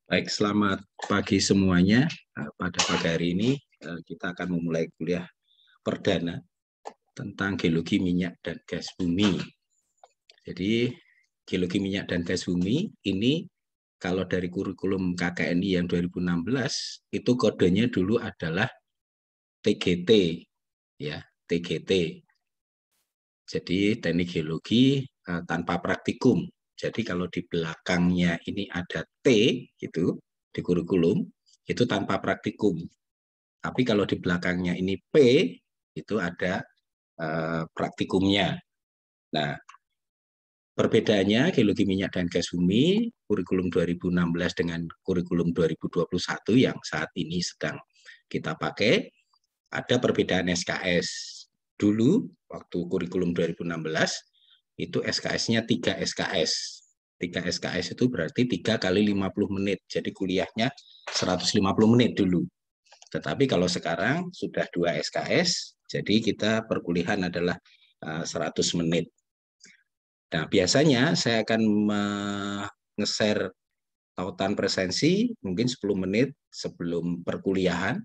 Baik, selamat pagi semuanya. Pada pagi hari ini kita akan memulai kuliah perdana tentang geologi minyak dan gas bumi. Jadi geologi minyak dan gas bumi ini kalau dari kurikulum KKNI yang 2016 itu kodenya dulu adalah TGT, ya TGT. Jadi teknik geologi tanpa praktikum. Jadi kalau di belakangnya ini ada T gitu di kurikulum itu tanpa praktikum. Tapi kalau di belakangnya ini P itu ada praktikumnya. Nah, perbedaannya geologi minyak dan gas bumi kurikulum 2016 dengan kurikulum 2021 yang saat ini sedang kita pakai, ada perbedaan SKS. Dulu waktu kurikulum 2016 itu SKS-nya 3 SKS. 3 SKS itu berarti 3 kali 50 menit. Jadi kuliahnya 150 menit dulu. Tetapi kalau sekarang sudah 2 SKS, jadi kita perkuliahan adalah 100 menit. Nah, biasanya saya akan nge-share tautan presensi mungkin 10 menit sebelum perkuliahan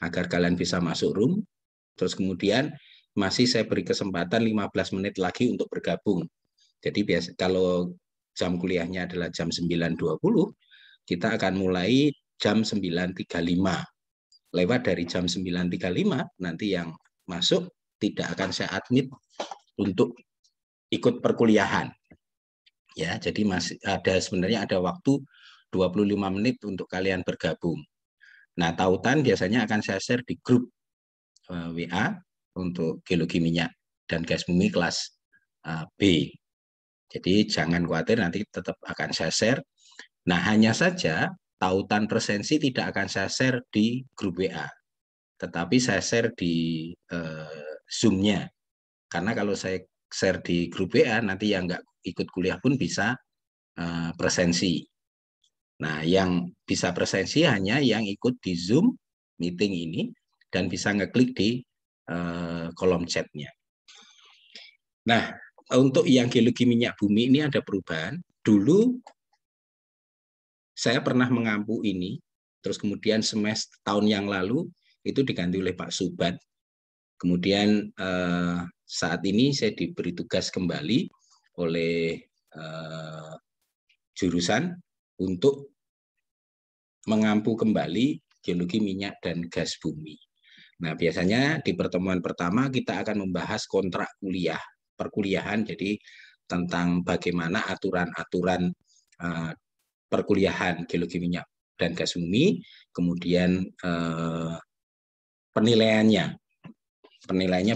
agar kalian bisa masuk room. Terus kemudian masih saya beri kesempatan 15 menit lagi untuk bergabung. Jadi biasa kalau jam kuliahnya adalah jam 9.20, kita akan mulai jam 9.35. Lewat dari jam 9.35 nanti yang masuk tidak akan saya admit untuk ikut perkuliahan. Ya, jadi masih ada sebenarnya ada waktu 25 menit untuk kalian bergabung. Nah, tautan biasanya akan saya share di grup WA untuk geologi minyak dan gas bumi kelas B. Jadi jangan khawatir, nanti tetap akan saya share. Nah, hanya saja tautan presensi tidak akan saya share di grup WA, tetapi saya share di Zoom-nya. Karena kalau saya share di grup WA, nanti yang nggak ikut kuliah pun bisa presensi. Nah, yang bisa presensi hanya yang ikut di Zoom meeting ini dan bisa ngeklik di kolom chatnya. Nah, untuk yang geologi minyak bumi ini ada perubahan. Dulu saya pernah mengampu ini, terus kemudian semester tahun yang lalu itu diganti oleh Pak Subat. Kemudian saat ini saya diberi tugas kembali oleh jurusan untuk mengampu kembali geologi minyak dan gas bumi. Nah, biasanya di pertemuan pertama kita akan membahas kontrak kuliah, perkuliahan, jadi tentang bagaimana aturan-aturan perkuliahan geologi minyak dan gas bumi, kemudian penilaiannya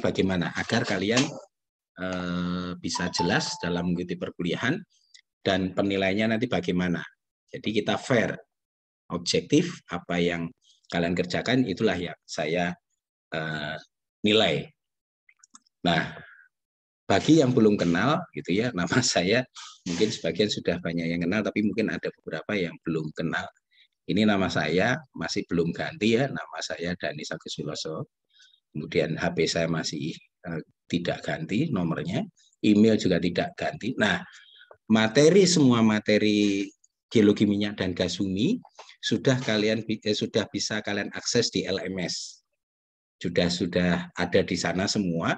bagaimana agar kalian bisa jelas dalam mengikuti perkuliahan dan penilaiannya nanti bagaimana. Jadi kita fair, objektif, apa yang kalian kerjakan itulah yang saya nilai. Nah, bagi yang belum kenal gitu ya, nama saya mungkin sebagian sudah banyak yang kenal, tapi mungkin ada beberapa yang belum kenal. Ini nama saya masih belum ganti ya, nama saya Danis Agus Wiloso. Kemudian HP saya masih tidak ganti nomornya, email juga tidak ganti. Nah, semua materi geologi minyak dan gas bumi sudah sudah bisa kalian akses di LMS. Sudah ada di sana semua.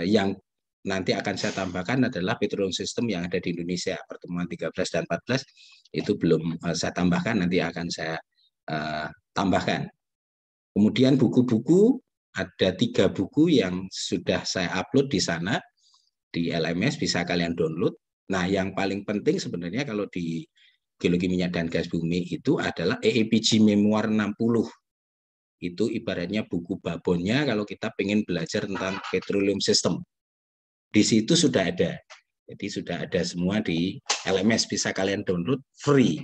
Yang nanti akan saya tambahkan adalah petroleum system yang ada di Indonesia, pertemuan 13 dan 14 itu belum saya tambahkan, nanti akan saya tambahkan. Kemudian buku-buku, ada 3 buku yang sudah saya upload di sana, di LMS, bisa kalian download. Nah, yang paling penting sebenarnya kalau di geologi minyak dan gas bumi itu adalah EEPG Memoir 60. Itu ibaratnya buku babonnya kalau kita pengen belajar tentang petroleum system. Di situ sudah ada. Jadi sudah ada semua di LMS, bisa kalian download free.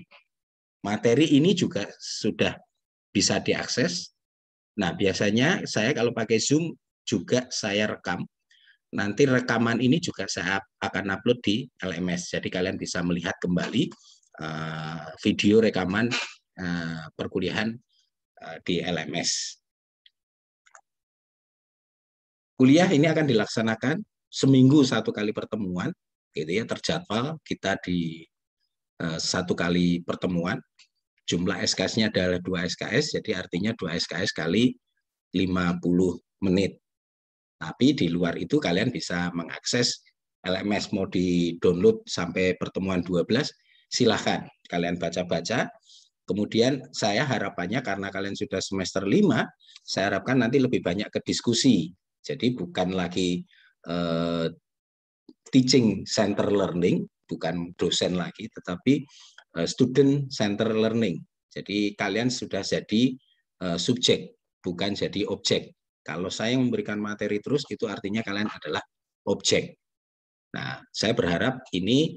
Materi ini juga sudah bisa diakses. Nah, biasanya saya kalau pakai Zoom juga saya rekam. Nanti rekaman ini juga saya akan upload di LMS. Jadi kalian bisa melihat kembali video rekaman perkuliahan di LMS. Kuliah ini akan dilaksanakan seminggu 1 kali pertemuan, gitu ya, terjadwal kita di 1 kali pertemuan. jumlah SKS-nya adalah 2 SKS, jadi artinya 2 SKS kali 50 menit. Tapi di luar itu kalian bisa mengakses LMS, mau di-download sampai pertemuan 12, silahkan kalian baca-baca. Kemudian saya harapannya karena kalian sudah semester 5, saya harapkan nanti lebih banyak ke diskusi. Jadi bukan lagi teaching center learning, bukan dosen lagi, tetapi student center learning. Jadi kalian sudah jadi subjek, bukan jadi objek. Kalau saya memberikan materi terus, itu artinya kalian adalah objek. Nah, saya berharap ini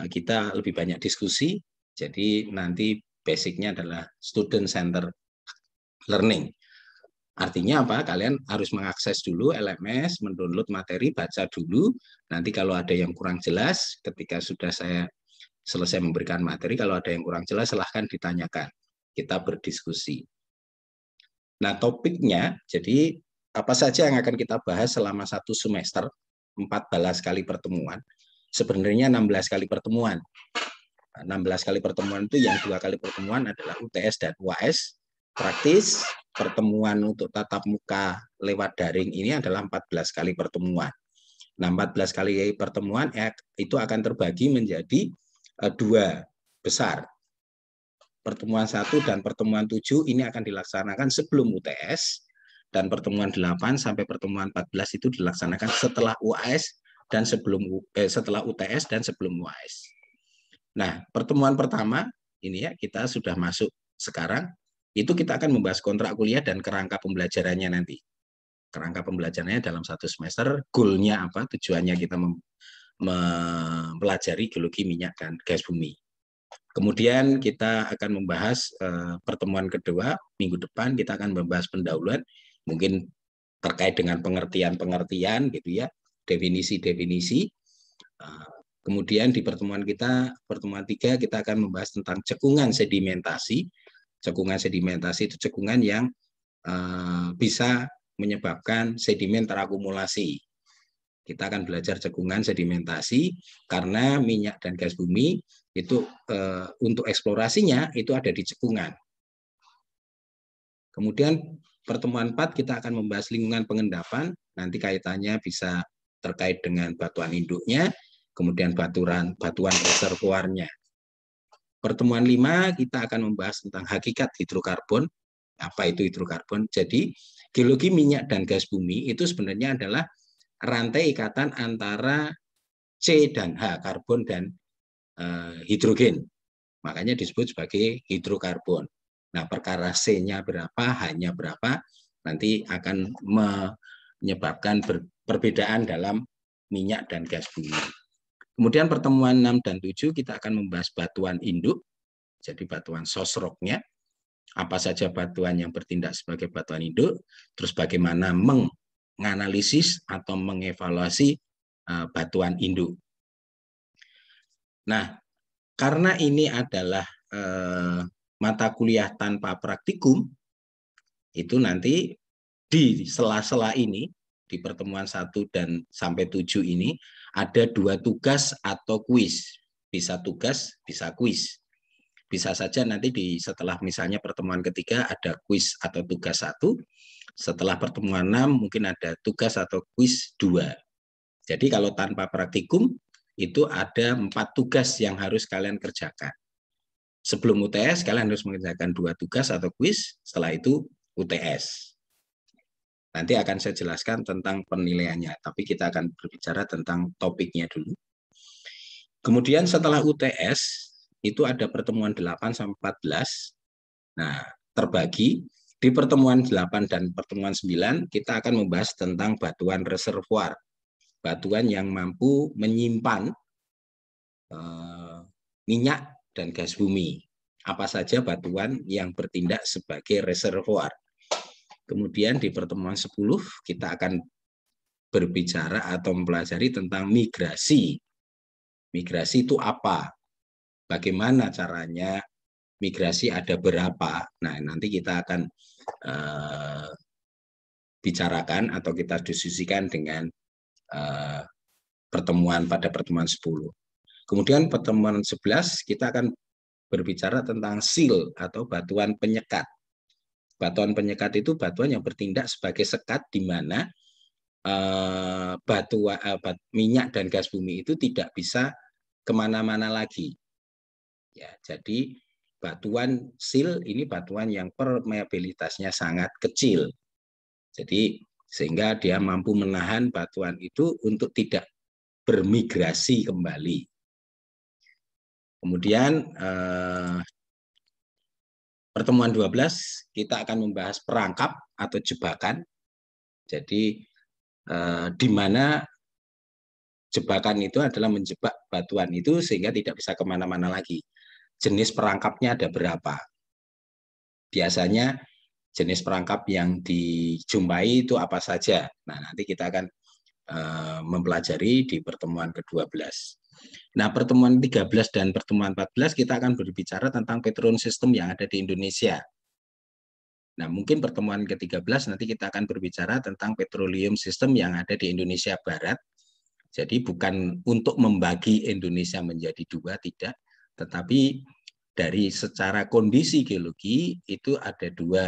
kita lebih banyak diskusi, jadi nanti basicnya adalah student center learning. Artinya apa? Kalian harus mengakses dulu LMS, mendownload materi, baca dulu. Nanti kalau ada yang kurang jelas, ketika sudah saya selesai memberikan materi, kalau ada yang kurang jelas, silahkan ditanyakan. Kita berdiskusi. Nah, topiknya, jadi apa saja yang akan kita bahas selama 1 semester, 14 kali pertemuan, sebenarnya 16 kali pertemuan. 16 kali pertemuan itu yang 2 kali pertemuan adalah UTS dan UAS. Praktis, pertemuan untuk tatap muka lewat daring ini adalah 14 kali pertemuan. Nah, 14 kali pertemuan itu akan terbagi menjadi 2 besar. Pertemuan 1 dan pertemuan 7 ini akan dilaksanakan sebelum UTS, dan pertemuan 8 sampai pertemuan 14 itu dilaksanakan setelah UAS dan setelah UTS dan sebelum UAS. Nah, pertemuan pertama ini ya kita sudah masuk sekarang, itu kita akan membahas kontrak kuliah dan kerangka pembelajarannya nanti. Kerangka pembelajarannya dalam 1 semester, goalnya apa, tujuannya kita mempelajari geologi minyak dan gas bumi. Kemudian kita akan membahas pertemuan kedua, minggu depan kita akan membahas pendahuluan, mungkin terkait dengan pengertian-pengertian gitu ya, definisi-definisi. Kemudian di pertemuan 3 kita akan membahas tentang cekungan sedimentasi. Cekungan sedimentasi itu cekungan yang bisa menyebabkan sedimen terakumulasi. Kita akan belajar cekungan sedimentasi karena minyak dan gas bumi itu untuk eksplorasinya itu ada di cekungan. Kemudian pertemuan 4 kita akan membahas lingkungan pengendapan, nanti kaitannya bisa terkait dengan batuan induknya, kemudian batuan reservoirnya. Pertemuan 5 kita akan membahas tentang hakikat hidrokarbon. Apa itu hidrokarbon? Jadi geologi minyak dan gas bumi itu sebenarnya adalah rantai ikatan antara C dan H, karbon dan hidrogen. Makanya disebut sebagai hidrokarbon. Nah, perkara C-nya berapa, H-nya berapa, nanti akan menyebabkan perbedaan dalam minyak dan gas bumi. Kemudian pertemuan 6 dan 7 kita akan membahas batuan induk, jadi batuan sosroknya, apa saja batuan yang bertindak sebagai batuan induk, terus bagaimana menganalisis atau mengevaluasi batuan induk. Nah, karena ini adalah mata kuliah tanpa praktikum, itu nanti di sela-sela ini, di pertemuan 1 dan sampai 7 ini, ada 2 tugas atau kuis. Bisa tugas, bisa kuis. Bisa saja nanti setelah misalnya pertemuan ketiga ada kuis atau tugas 1, setelah pertemuan 6 mungkin ada tugas atau kuis 2. Jadi kalau tanpa praktikum, itu ada 4 tugas yang harus kalian kerjakan. Sebelum UTS, kalian harus mengerjakan 2 tugas atau kuis, setelah itu UTS. Nanti akan saya jelaskan tentang penilaiannya, tapi kita akan berbicara tentang topiknya dulu. Kemudian setelah UTS, itu ada pertemuan 8 sampai 14. Nah, terbagi di pertemuan 8 dan pertemuan 9, kita akan membahas tentang batuan reservoir. Batuan yang mampu menyimpan minyak dan gas bumi. Apa saja batuan yang bertindak sebagai reservoir. Kemudian di pertemuan 10 kita akan berbicara atau mempelajari tentang migrasi. Migrasi itu apa? Bagaimana caranya migrasi, ada berapa? Nah, nanti kita akan bicarakan atau kita diskusikan dengan pada pertemuan 10. Kemudian pertemuan 11 kita akan berbicara tentang sil atau batuan penyekat. Batuan penyekat itu batuan yang bertindak sebagai sekat di mana minyak dan gas bumi itu tidak bisa kemana-mana lagi. Ya, jadi batuan sil ini batuan yang permeabilitasnya sangat kecil. Jadi sehingga dia mampu menahan batuan itu untuk tidak bermigrasi kembali. Kemudian pertemuan 12 kita akan membahas perangkap atau jebakan. Jadi di mana jebakan itu adalah menjebak batuan itu sehingga tidak bisa kemana-mana lagi. Jenis perangkapnya ada berapa? Biasanya jenis perangkap yang dijumpai itu apa saja? Nah, nanti kita akan mempelajari di pertemuan ke-12. Nah, pertemuan 13 dan pertemuan 14 kita akan berbicara tentang petroleum system yang ada di Indonesia. Nah, mungkin pertemuan ke-13 nanti kita akan berbicara tentang petroleum system yang ada di Indonesia Barat. Jadi bukan untuk membagi Indonesia menjadi dua, tidak. Tetapi dari secara kondisi geologi itu ada dua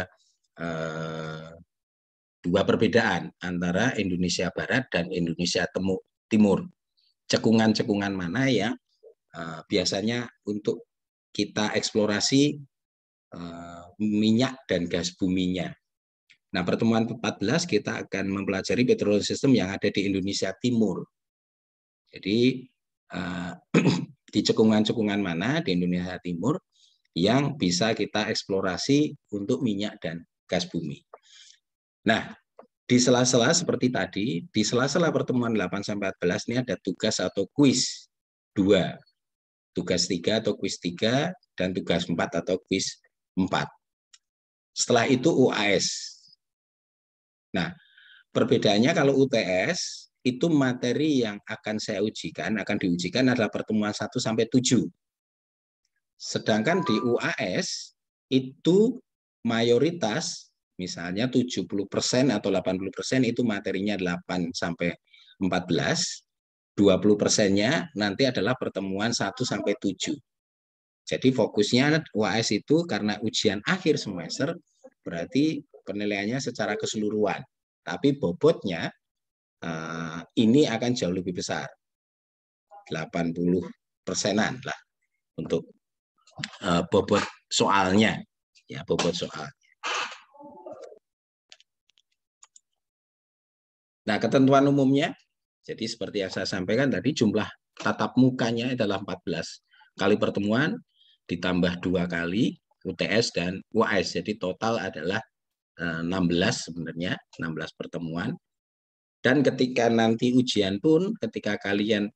perbedaan antara Indonesia Barat dan Indonesia Timur. Cekungan-cekungan mana yang biasanya untuk kita eksplorasi minyak dan gas buminya. Nah, pertemuan 14 kita akan mempelajari petroleum system yang ada di Indonesia Timur. Jadi di cekungan-cekungan mana di Indonesia Timur yang bisa kita eksplorasi untuk minyak dan gas bumi. Nah, di sela-sela seperti tadi, di sela-sela pertemuan 8-14 ini ada tugas atau kuis 2. Tugas 3 atau kuis 3 dan tugas 4 atau kuis 4. Setelah itu UAS. Nah, perbedaannya kalau UTS itu materi yang akan diujikan adalah pertemuan 1-7. Sedangkan di UAS itu mayoritas misalnya 70% atau 80% itu materinya 8-14, 20%-nya nanti adalah pertemuan 1-7. Jadi fokusnya UAS itu karena ujian akhir semester berarti penilaiannya secara keseluruhan. Tapi bobotnya ini akan jauh lebih besar, 80%-an lah untuk bobot soalnya, ya bobot soal. Nah, ketentuan umumnya, jadi seperti yang saya sampaikan tadi, jumlah tatap mukanya adalah 14 kali pertemuan ditambah 2 kali UTS dan UAS, jadi total adalah 16 sebenarnya, 16 pertemuan. Dan ketika nanti ujian pun, ketika kalian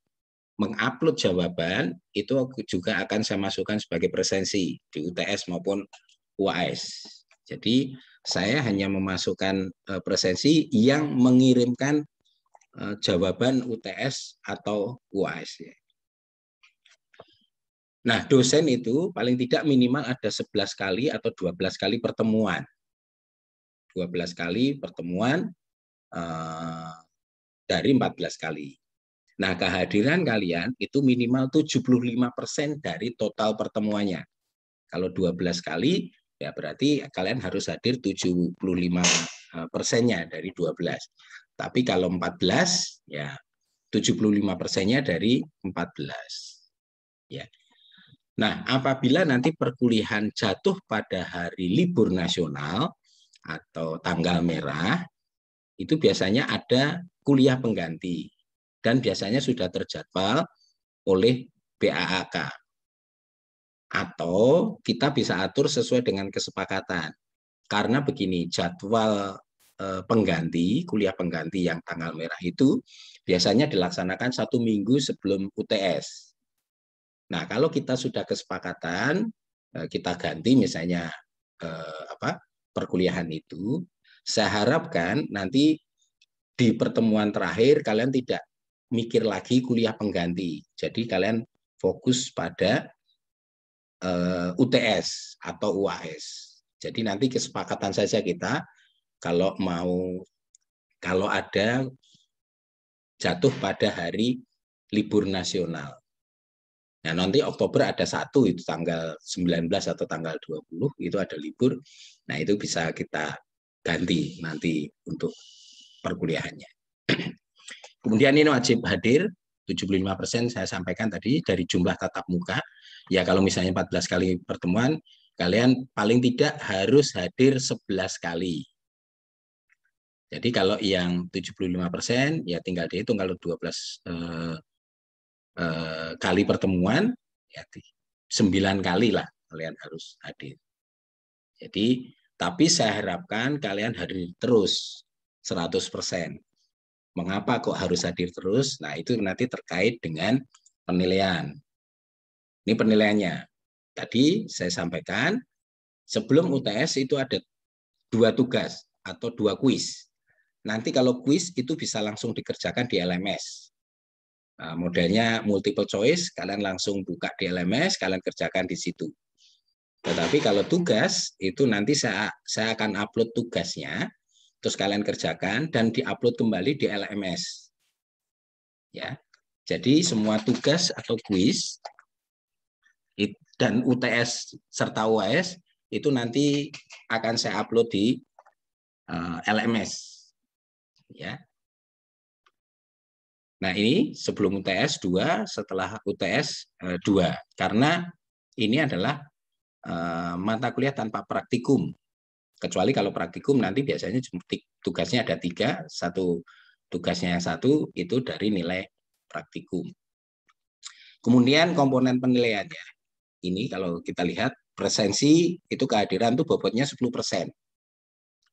mengupload jawaban, itu juga akan saya masukkan sebagai presensi di UTS maupun UAS. Jadi saya hanya memasukkan presensi yang mengirimkan jawaban UTS atau UAS. Nah, dosen itu paling tidak minimal ada 11 kali atau 12 kali pertemuan. 12 kali pertemuan dari 14 kali. Nah, kehadiran kalian itu minimal 75% dari total pertemuannya. Kalau 12 kali, ya berarti kalian harus hadir 75%-nya dari 12. Tapi kalau 14, ya 75%-nya dari 14. Ya. Nah, apabila nanti perkuliahan jatuh pada hari libur nasional atau tanggal merah, itu biasanya ada kuliah pengganti. Dan biasanya sudah terjadwal oleh BAAK. Atau kita bisa atur sesuai dengan kesepakatan. Karena begini, jadwal pengganti, kuliah pengganti yang tanggal merah itu biasanya dilaksanakan 1 minggu sebelum UTS. Nah, kalau kita sudah kesepakatan, kita ganti misalnya perkuliahan itu, saya harapkan nanti di pertemuan terakhir kalian tidak mikir lagi kuliah pengganti. Jadi kalian fokus pada UTS atau UAS. Jadi nanti kesepakatan saja kita kalau ada jatuh pada hari libur nasional. Nah, nanti Oktober ada 1, itu tanggal 19 atau tanggal 20, itu ada libur. Nah, itu bisa kita ganti nanti untuk perkuliahannya. Kemudian ini wajib hadir, 75% saya sampaikan tadi dari jumlah tatap muka. Ya, kalau misalnya 14 kali pertemuan, kalian paling tidak harus hadir 11 kali. Jadi kalau yang 75%, ya tinggal dihitung kalau 12 kali pertemuan, ya 9 kali lah kalian harus hadir. Jadi, tapi saya harapkan kalian hadir terus 100%. Mengapa kok harus hadir terus? Nah, itu nanti terkait dengan penilaian. Ini penilaiannya. Tadi saya sampaikan, sebelum UTS itu ada 2 tugas atau 2 kuis. Nanti kalau kuis itu bisa langsung dikerjakan di LMS. Nah, modelnya multiple choice, kalian langsung buka di LMS, kalian kerjakan di situ. Tetapi kalau tugas, itu nanti saya akan upload tugasnya, terus kalian kerjakan, dan diupload kembali di LMS. Ya, jadi semua tugas atau kuis, dan UTS serta UAS, itu nanti akan saya upload di LMS. Ya. Nah, ini sebelum UTS 2, setelah UTS 2. Karena ini adalah mata kuliah tanpa praktikum. Kecuali kalau praktikum nanti biasanya tugasnya ada 3, tugasnya yang 1 itu dari nilai praktikum. Kemudian komponen penilaiannya. Ini kalau kita lihat presensi itu kehadiran itu bobotnya 10%.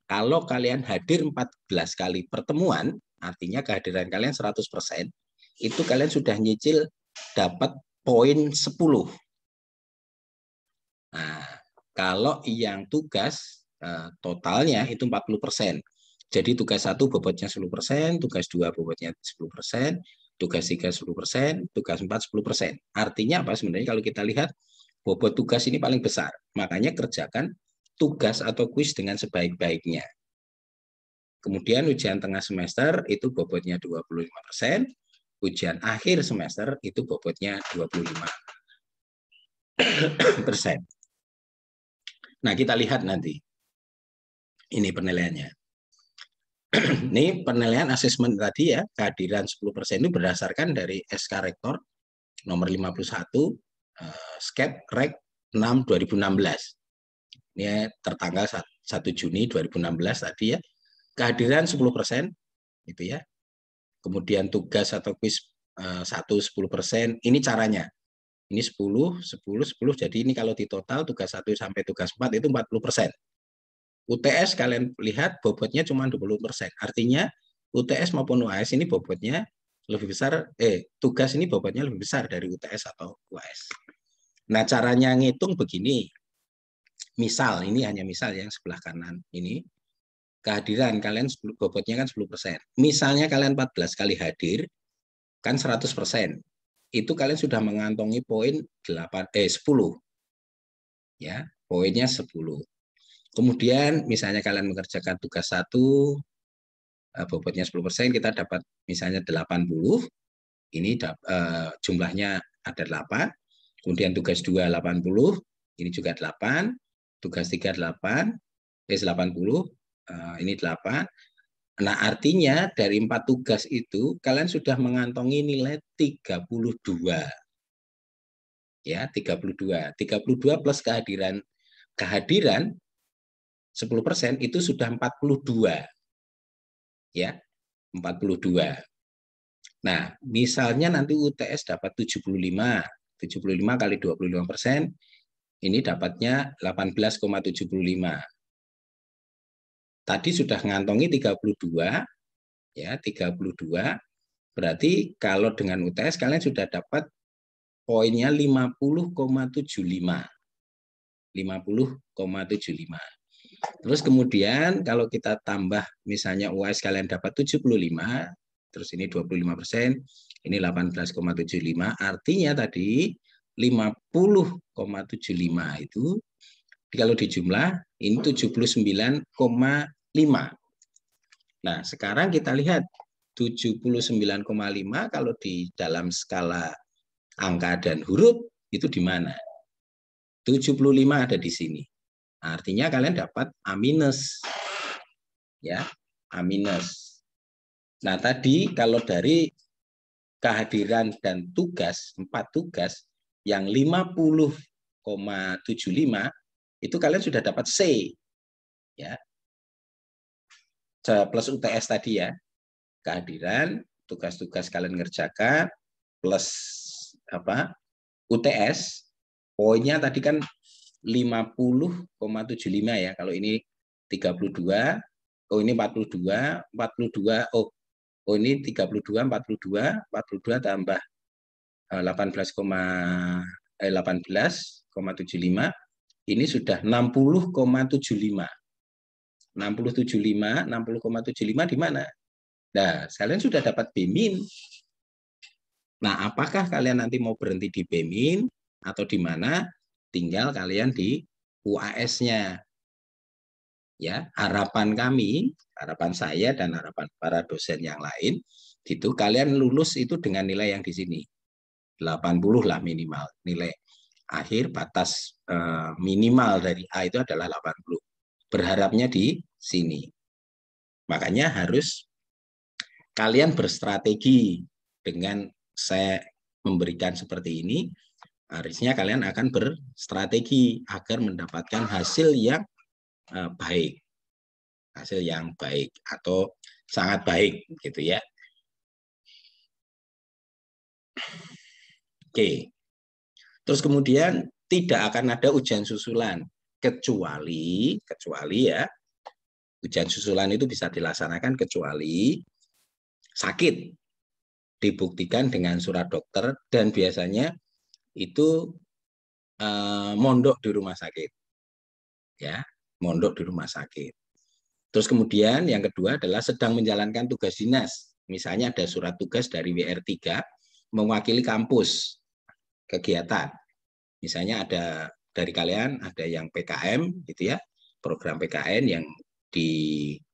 Kalau kalian hadir 14 kali pertemuan, artinya kehadiran kalian 100%, itu kalian sudah nyicil dapat poin 10. Nah, kalau yang tugas totalnya itu 40%. Jadi tugas 1 bobotnya 10%, tugas 2 bobotnya 10%, tugas 3 10%, tugas 4 10%. Artinya apa sebenarnya kalau kita lihat bobot tugas ini paling besar. Makanya kerjakan tugas atau kuis dengan sebaik-baiknya. Kemudian ujian tengah semester itu bobotnya 25%, ujian akhir semester itu bobotnya 25%. Nah, kita lihat nanti. Ini penilaiannya. Ini penilaian asesmen tadi ya, kehadiran 10% itu berdasarkan dari SK Rektor nomor 51 Skep Rek 6 2016. Ini tertanggal 1 Juni 2016 tadi ya. Kehadiran 10% gitu ya. Kemudian tugas atau kuis 1 10%. Ini caranya. Ini 10 10 10. Jadi ini kalau di total tugas 1 sampai tugas 4 itu 40%. UTS kalian lihat bobotnya cuma 20%. Artinya UTS maupun UAS ini bobotnya lebih besar, tugas ini bobotnya lebih besar dari UTS atau UAS. Nah, caranya ngitung begini. Misal, ini hanya misal yang sebelah kanan ini. Kehadiran kalian bobotnya kan 10%. Misalnya kalian 14 kali hadir, kan 100%. Itu kalian sudah mengantongi poin 10. Ya, poinnya 10. Kemudian misalnya kalian mengerjakan tugas 1, bobotnya 10%, kita dapat misalnya 80, ini jumlahnya ada 8, kemudian tugas 2 80, ini juga 8, tugas 3 8, 80, ini 8. Nah, artinya dari 4 tugas itu, kalian sudah mengantongi nilai 32. Ya, 32. 32 plus kehadiran 10% itu sudah 42. Ya, 42. Nah, misalnya nanti UTS dapat 75. 75 kali 25%, ini dapatnya 18,75. Tadi sudah ngantongi 32, ya, 32. Berarti kalau dengan UTS kalian sudah dapat poinnya 50,75. 50,75. Terus kemudian kalau kita tambah misalnya UAS kalian dapat 75, terus ini 25%, ini 18,75, artinya tadi 50,75 itu kalau dijumlah ini 79,5. Nah, sekarang kita lihat 79,5 kalau di dalam skala Angka dan huruf itu di mana? 75 ada di sini. Artinya kalian dapat A-. Ya, A-. Nah, tadi kalau dari kehadiran dan tugas, 4 tugas, yang 50,75 itu kalian sudah dapat C. Ya. Plus UTS tadi ya. Kehadiran, tugas-tugas kalian ngerjakan, plus apa UTS, poinnya tadi kan 50,75 ya. Kalau ini 32, oh ini 42, oh ini 32, 42 tambah 18,75, ini sudah 60,75. 60,75 di mana? Nah, kalian sudah dapat B-min. Nah, apakah kalian nanti mau berhenti di B-min atau di mana? Tinggal kalian di UAS-nya. Ya, harapan kami, harapan saya dan harapan para dosen yang lain, gitu kalian lulus itu dengan nilai yang di sini. 80 lah minimal. Nilai akhir batas minimal dari A itu adalah 80. Berharapnya di sini. Makanya harus kalian berstrategi. Dengan saya memberikan seperti ini, harusnya kalian akan berstrategi agar mendapatkan hasil yang baik. Hasil yang baik atau sangat baik gitu ya. Oke. Terus kemudian tidak akan ada ujian susulan kecuali ya, ujian susulan itu bisa dilaksanakan kecuali sakit, dibuktikan dengan surat dokter, dan biasanya itu mondok di rumah sakit. Ya, mondok di rumah sakit. Terus kemudian yang kedua adalah sedang menjalankan tugas dinas. Misalnya ada surat tugas dari WR3 mewakili kampus kegiatan. Misalnya ada dari kalian ada yang PKM gitu ya, program PKN yang dibimbing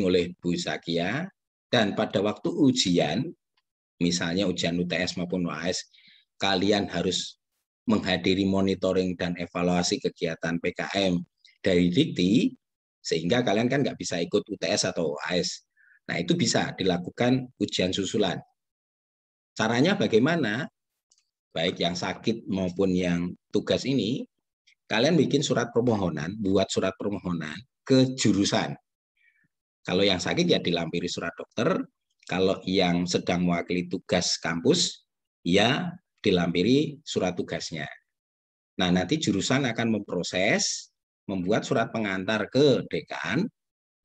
oleh Bu Zakia, dan pada waktu ujian, misalnya ujian UTS maupun UAS, kalian harus menghadiri monitoring dan evaluasi kegiatan PKM dari Dikti, sehingga kalian kan nggak bisa ikut UTS atau UAS. Nah, itu bisa dilakukan ujian susulan. Caranya bagaimana? Baik yang sakit maupun yang tugas ini, kalian bikin surat permohonan, buat surat permohonan ke jurusan. Kalau yang sakit ya dilampiri surat dokter, kalau yang sedang mewakili tugas kampus, ya dilampiri surat tugasnya. Nah, nanti jurusan akan memproses, membuat surat pengantar ke dekan,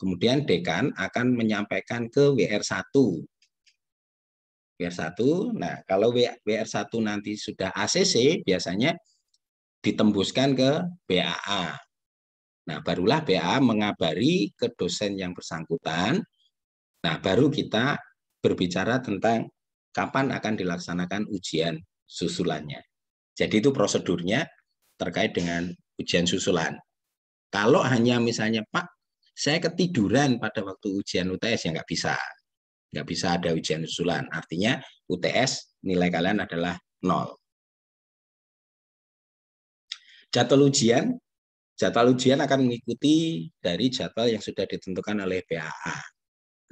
kemudian dekan akan menyampaikan ke WR1. WR1, nah kalau WR1 nanti sudah ACC, biasanya ditembuskan ke BAA. Nah, barulah BAA mengabari ke dosen yang bersangkutan. Nah, baru kita berbicara tentang kapan akan dilaksanakan ujian susulannya. Jadi itu prosedurnya terkait dengan ujian susulan. Kalau hanya misalnya, Pak, saya ketiduran pada waktu ujian UTS, ya nggak bisa. Nggak bisa ada ujian susulan. Artinya UTS nilai kalian adalah 0. Jadwal ujian akan mengikuti dari jadwal yang sudah ditentukan oleh BAA.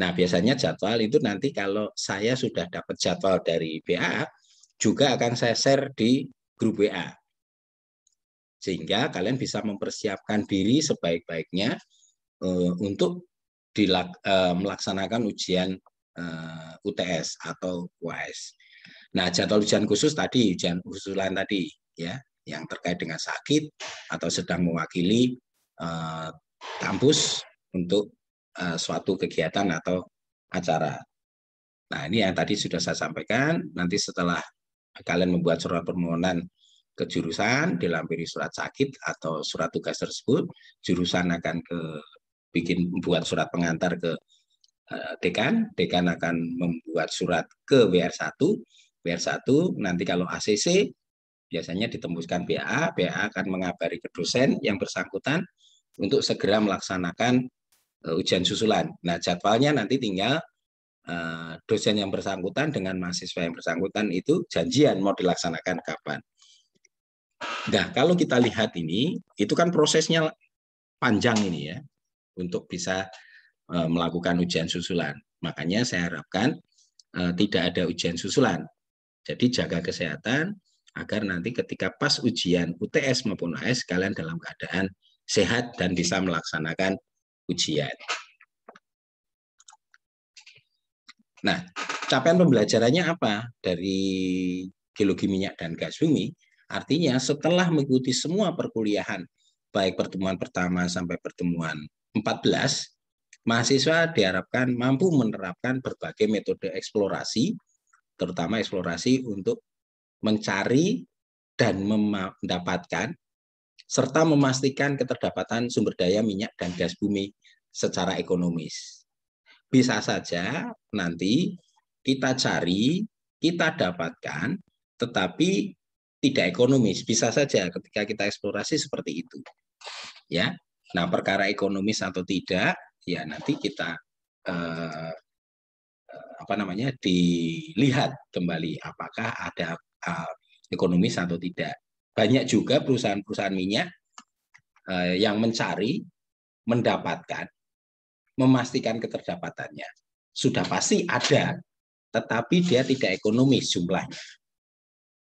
Nah, biasanya jadwal itu nanti kalau saya sudah dapat jadwal dari BAA, juga akan saya share di grup WA. Sehingga kalian bisa mempersiapkan diri sebaik-baiknya untuk melaksanakan ujian UTS atau UAS. Nah, jadwal ujian khusus tadi, ujian usulan tadi, ya, yang terkait dengan sakit atau sedang mewakili kampus untuk suatu kegiatan atau acara. Nah, ini yang tadi sudah saya sampaikan. Nanti setelah kalian membuat surat permohonan ke jurusan, dilampiri surat sakit atau surat tugas tersebut, jurusan akan membuat surat pengantar ke dekan akan membuat surat ke WR1, nanti kalau ACC biasanya ditembuskan BAA akan mengabari ke dosen yang bersangkutan untuk segera melaksanakan ujian susulan. Nah, jadwalnya nanti tinggal dosen yang bersangkutan dengan mahasiswa yang bersangkutan itu janjian mau dilaksanakan kapan. Nah, kalau kita lihat ini, itu kan prosesnya panjang ini ya, untuk bisa melakukan ujian susulan. Makanya saya harapkan tidak ada ujian susulan. Jadi jaga kesehatan agar nanti ketika pas ujian UTS maupun AS, kalian dalam keadaan sehat dan bisa melaksanakan ujian. Nah, capaian pembelajarannya apa dari geologi minyak dan gas bumi? Artinya setelah mengikuti semua perkuliahan, baik pertemuan pertama sampai pertemuan 14, mahasiswa diharapkan mampu menerapkan berbagai metode eksplorasi, terutama eksplorasi untuk mencari dan mendapatkan serta memastikan keterdapatan sumber daya minyak dan gas bumi secara ekonomis. Bisa saja nanti kita cari, kita dapatkan, tetapi tidak ekonomis. Bisa saja ketika kita eksplorasi seperti itu. Ya, nah perkara ekonomis atau tidak, ya nanti kita dilihat kembali apakah ada ekonomis atau tidak. Banyak juga perusahaan-perusahaan minyak yang mencari, mendapatkan, memastikan keterdapatannya. Sudah pasti ada, tetapi dia tidak ekonomis jumlahnya.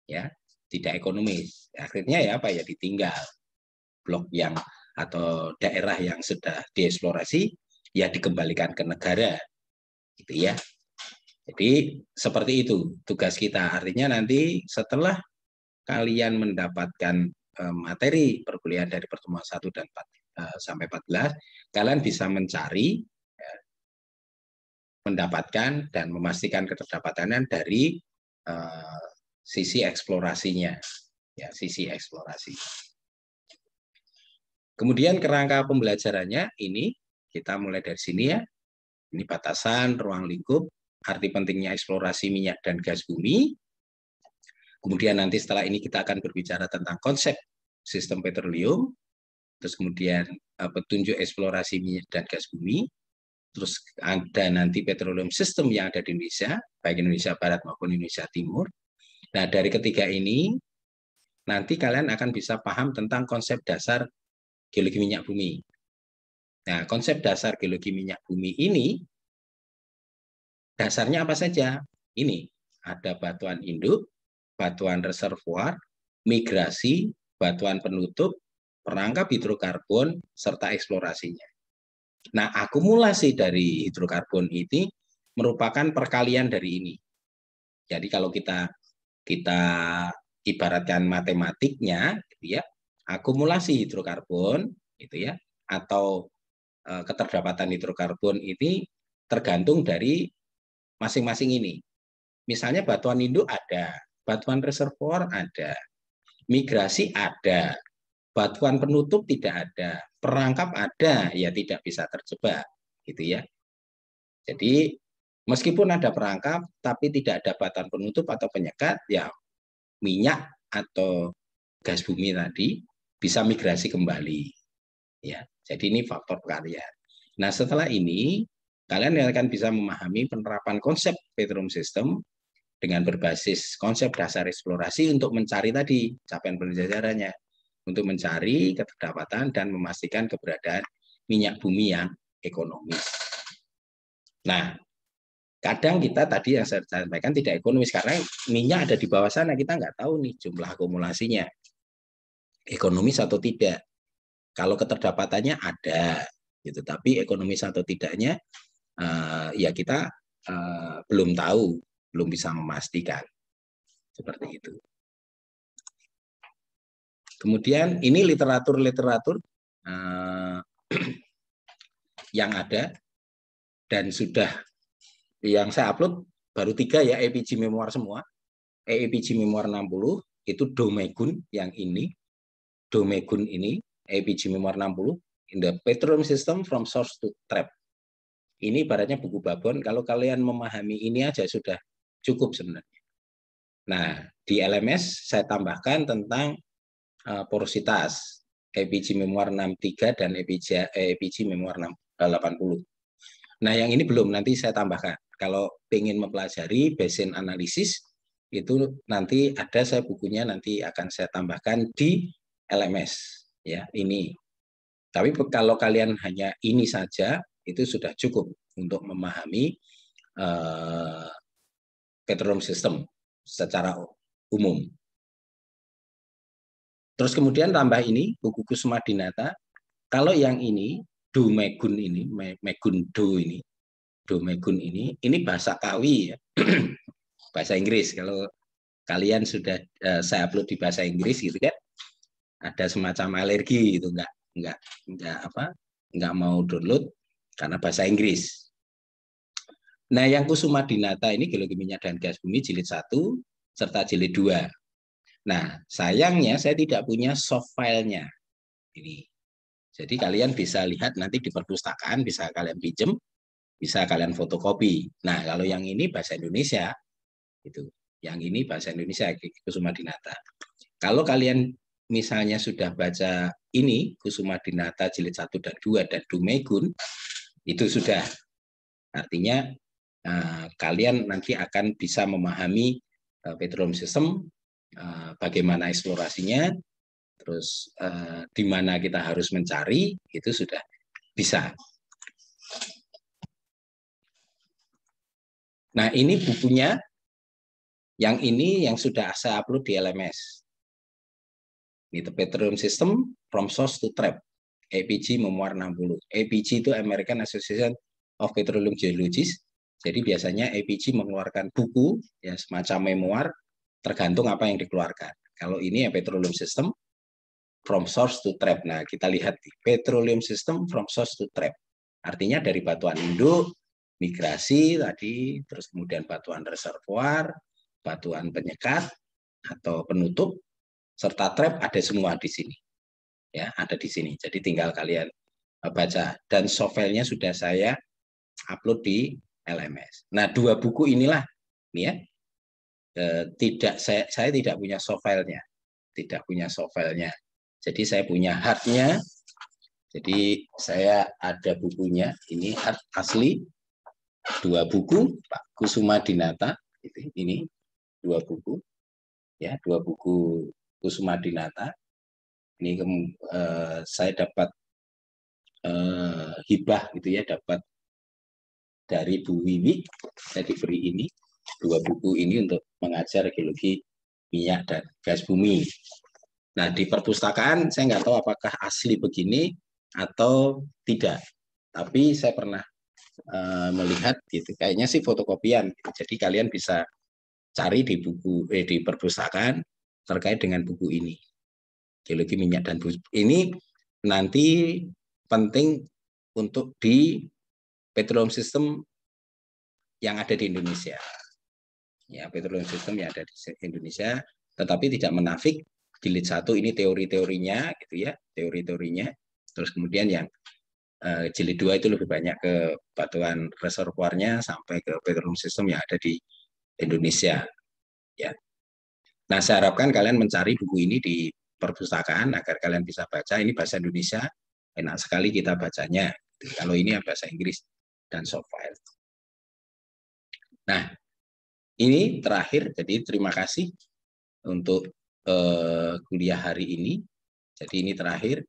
Ya, tidak ekonomis. Akhirnya ya apa ya, ditinggal. Blok yang atau daerah yang sudah dieksplorasi ya dikembalikan ke negara. Gitu ya. Jadi seperti itu tugas kita. Artinya nanti setelah kalian mendapatkan materi perkuliahan dari pertemuan 1 dan 4 sampai 14, kalian bisa mencari, mendapatkan dan memastikan keterdapatannya dari sisi eksplorasinya, ya sisi eksplorasi. Kemudian kerangka pembelajarannya ini kita mulai dari sini ya. Ini batasan ruang lingkup, arti pentingnya eksplorasi minyak dan gas bumi. Kemudian nanti setelah ini kita akan berbicara tentang konsep sistem petroleum, terus kemudian petunjuk eksplorasi minyak dan gas bumi, terus ada nanti petroleum system yang ada di Indonesia, baik Indonesia Barat maupun Indonesia Timur. Nah, dari ketiga ini, nanti kalian akan bisa paham tentang konsep dasar geologi minyak bumi. Nah, konsep dasar geologi minyak bumi ini, dasarnya apa saja? Ini, ada batuan induk, batuan reservoir, migrasi, batuan penutup, perangkap hidrokarbon, serta eksplorasinya. Nah, akumulasi dari hidrokarbon ini merupakan perkalian dari ini. Jadi kalau kita ibaratkan matematiknya, gitu ya, akumulasi hidrokarbon, gitu ya, atau keterdapatan hidrokarbon ini tergantung dari masing-masing ini. Misalnya batuan induk ada, batuan reservoir ada, migrasi ada, batuan penutup tidak ada, perangkap ada, ya tidak bisa terjebak, gitu ya. Jadi meskipun ada perangkap, tapi tidak ada batuan penutup atau penyekat, ya minyak atau gas bumi tadi bisa migrasi kembali. Ya, jadi ini faktor perkalian. Nah, setelah ini kalian akan bisa memahami penerapan konsep petroleum system dengan berbasis konsep dasar eksplorasi untuk mencari tadi capaian pembelajarannya, untuk mencari keterdapatan dan memastikan keberadaan minyak bumi yang ekonomis. Nah, kadang kita tadi yang saya sampaikan tidak ekonomis karena minyak ada di bawah sana, kita nggak tahu nih jumlah akumulasinya ekonomis atau tidak. Kalau keterdapatannya ada, gitu. Tapi ekonomis atau tidaknya, ya kita belum tahu, belum bisa memastikan seperti itu. Kemudian ini literatur-literatur yang ada dan sudah yang saya upload baru 3 ya, EPG memoir semua. EPG memoir 60 itu Domegun yang ini, Domegun ini, EPG memoir 60, in the petroleum system from source to trap. Ini ibaratnya buku babon, kalau kalian memahami ini aja sudah cukup sebenarnya. Nah, di LMS saya tambahkan tentang porositas, EPG memoir 63 dan EPG memoir 80. Nah, yang ini belum, nanti saya tambahkan. kalau ingin mempelajari basin analisis, itu nanti ada saya bukunya, nanti akan saya tambahkan di LMS. Ya, ini. Tapi kalau kalian hanya ini saja, itu sudah cukup untuk memahami petroleum system secara umum. Terus kemudian tambah ini, buku Kusuma Dinata. Kalau yang ini, Do Megun ini, Megun Do ini, Do Megun ini bahasa Kawi ya. Bahasa Inggris. Kalau kalian sudah saya upload di bahasa Inggris gitu kan, ada semacam alergi gitu, nggak mau download karena bahasa Inggris. Nah, yang Kusuma Dinata ini geologi minyak dan gas bumi jilid 1 serta jilid 2. Nah, sayangnya saya tidak punya soft file-nya. Ini. Jadi kalian bisa lihat nanti di perpustakaan, bisa kalian pinjam, bisa kalian fotokopi. Nah, kalau yang ini bahasa Indonesia, itu. Yang ini bahasa Indonesia, Kusuma Dinata. Kalau kalian misalnya sudah baca ini, Kusuma Dinata jilid 1 dan 2 dan Dumegun, itu sudah. Artinya kalian nanti akan bisa memahami petroleum system, bagaimana eksplorasinya, terus di mana kita harus mencari, itu sudah bisa. Nah, ini bukunya, yang ini yang sudah saya upload di LMS. Ini Petroleum System from Source to Trap, APG memoir 60. APG itu American Association of Petroleum Geologists. Jadi biasanya APG mengeluarkan buku, ya semacam memoir, tergantung apa yang dikeluarkan. Kalau ini ya Petroleum System from Source to Trap. Nah, kita lihat di Petroleum System from Source to Trap. Artinya dari batuan induk, migrasi tadi, terus kemudian batuan reservoir, batuan penyekat atau penutup, serta trap ada semua di sini. Ya, ada di sini. Jadi tinggal kalian baca. Dan soft file-nya sudah saya upload di LMS. Nah, 2 buku inilah, nih ya, saya tidak punya soft file-nya, tidak punya soft file-nya. Jadi saya punya hardnya. Jadi saya ada bukunya, ini hard asli, 2 buku Pak Kusuma Dinata, ini 2 buku, ya 2 buku Kusuma Dinata. Ini saya dapat hibah gitu ya, dapat dari Bu Wiwi, saya diberi ini 2 buku ini untuk mengajar geologi minyak dan gas bumi. Nah, di perpustakaan saya nggak tahu apakah asli begini atau tidak, tapi saya pernah melihat gitu, kayaknya sih fotokopian. Jadi kalian bisa cari di buku di perpustakaan terkait dengan buku ini, geologi minyak dan bumi. Ini nanti penting untuk di petroleum system yang ada di Indonesia. Ya, petroleum system yang ada di Indonesia, tetapi tidak menafik jilid 1 ini teori-teorinya gitu ya, teori-teorinya. Terus kemudian yang jilid 2 itu lebih banyak ke batuan reservoirnya sampai ke petroleum system yang ada di Indonesia. Ya. Nah, saya harapkan kalian mencari buku ini di perpustakaan agar kalian bisa baca. Ini bahasa Indonesia, enak sekali kita bacanya. Kalau ini bahasa Inggris dan soft file. Nah, ini terakhir. Jadi terima kasih untuk kuliah hari ini. Jadi ini terakhir.